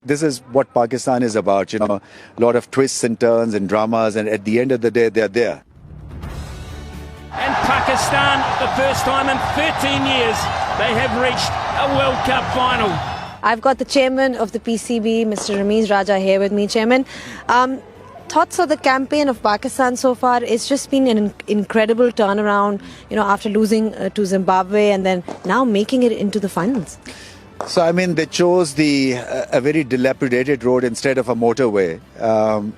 This is what Pakistan is about, a lot of twists and turns and dramas, and at the end of the day, they're there. And Pakistan, the first time in 13 years, they have reached a World Cup final. I've got the chairman of the PCB, Mr. Ramiz Raja, here with me. Chairman, thoughts of the campaign of Pakistan so far? It's just been an incredible turnaround, after losing to Zimbabwe and then now making it into the finals. So, they chose a very dilapidated road instead of a motorway,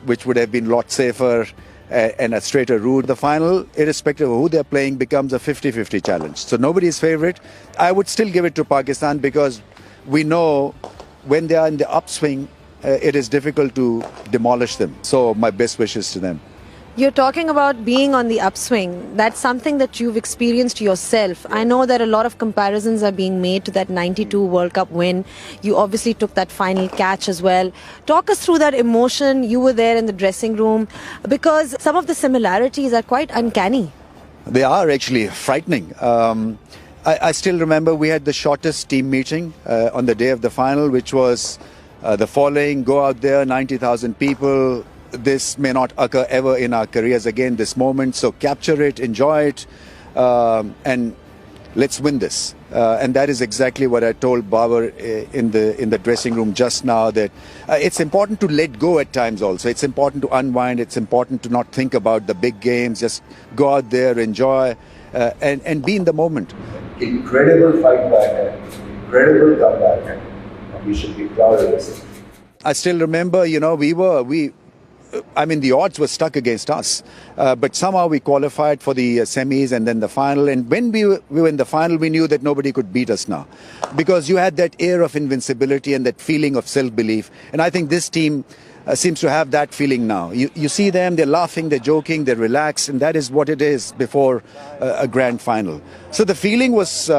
which would have been a lot safer and a straighter route. The final, irrespective of who they're playing, becomes a 50-50 challenge. So nobody's favorite. I would still give it to Pakistan because we know when they are in the upswing, it is difficult to demolish them. So my best wishes to them. You're talking about being on the upswing. That's something that you've experienced yourself. I know that a lot of comparisons are being made to that 92 World Cup win. You obviously took that final catch as well. Talk us through that emotion. You were there in the dressing room because some of the similarities are quite uncanny. They are actually frightening. I still remember we had the shortest team meeting on the day of the final, which was the following: go out there, 90,000 people. This may not occur ever in our careers again, this moment. So capture it, enjoy it, and let's win this. And that is exactly what I told Babar in the dressing room just now, that it's important to let go at times also. It's important to unwind. It's important to not think about the big games. Just go out there, enjoy, and be in the moment. Incredible fight back, incredible comeback, and we should be proud of this. I still remember, the odds were stuck against us, but somehow we qualified for the semis and then the final. And when we were in the final, we knew that nobody could beat us now, because you had that air of invincibility and that feeling of self-belief. And I think this team seems to have that feeling now. You see them, they're laughing, they're joking, they're relaxed, and that is what it is before a grand final. So the feeling was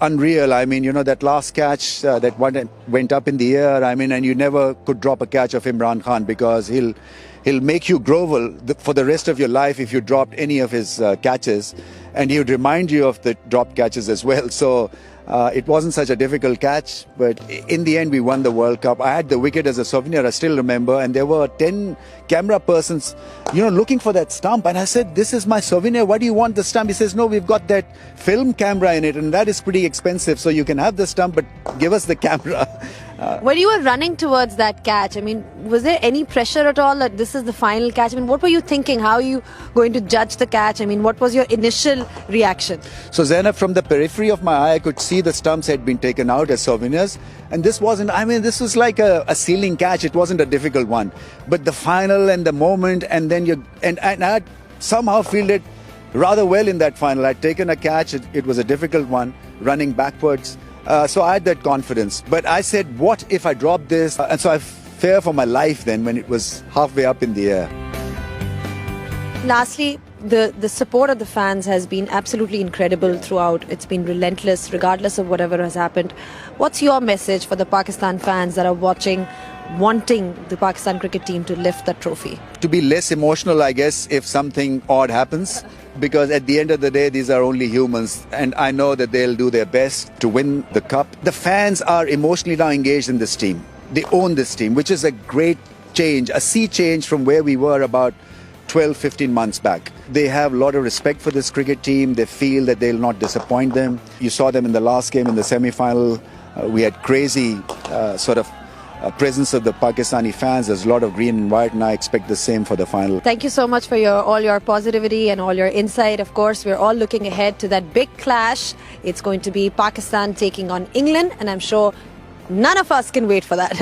unreal. That last catch that went up in the air, and you never could drop a catch of Imran Khan, because he'll make you grovel for the rest of your life if you dropped any of his catches, and he would remind you of the dropped catches as well. So it wasn't such a difficult catch, but in the end we won the World Cup. I had the wicket as a souvenir, I still remember, and there were 10 camera persons looking for that stump, and I said, this is my souvenir, why do you want the stump? He says, no, we've got that film camera in it, and that is pretty expensive, so you can have the stump, but give us the camera. When you were running towards that catch, was there any pressure at all that this is the final catch? What were you thinking? How are you going to judge the catch? What was your initial reaction? So Zainab, from the periphery of my eye, I could see the stumps had been taken out as souvenirs. And this wasn't, this was like a ceiling catch. It wasn't a difficult one. But the final and the moment, and then and I somehow fielded rather well in that final. I'd taken a catch. It was a difficult one, running backwards. So I had that confidence. But I said, what if I drop this? And so I feared for my life then when it was halfway up in the air. Lastly, the support of the fans has been absolutely incredible throughout. It's been relentless, regardless of whatever has happened. What's your message for the Pakistan fans that are watching, wanting the Pakistan cricket team to lift the trophy? To be less emotional, I guess, if something odd happens, because at the end of the day, these are only humans, and I know that they'll do their best to win the cup. The fans are emotionally now engaged in this team. They own this team, which is a great change, a sea change from where we were about 12-15 months back. They have a lot of respect for this cricket team. They feel that they'll not disappoint them. You saw them in the last game in the semi-final. We had crazy presence of the Pakistani fans. There's a lot of green and white, and I expect the same for the final. Thank you so much for all your positivity and all your insight. Of course, we're all looking ahead to that big clash. It's going to be Pakistan taking on England, and I'm sure none of us can wait for that.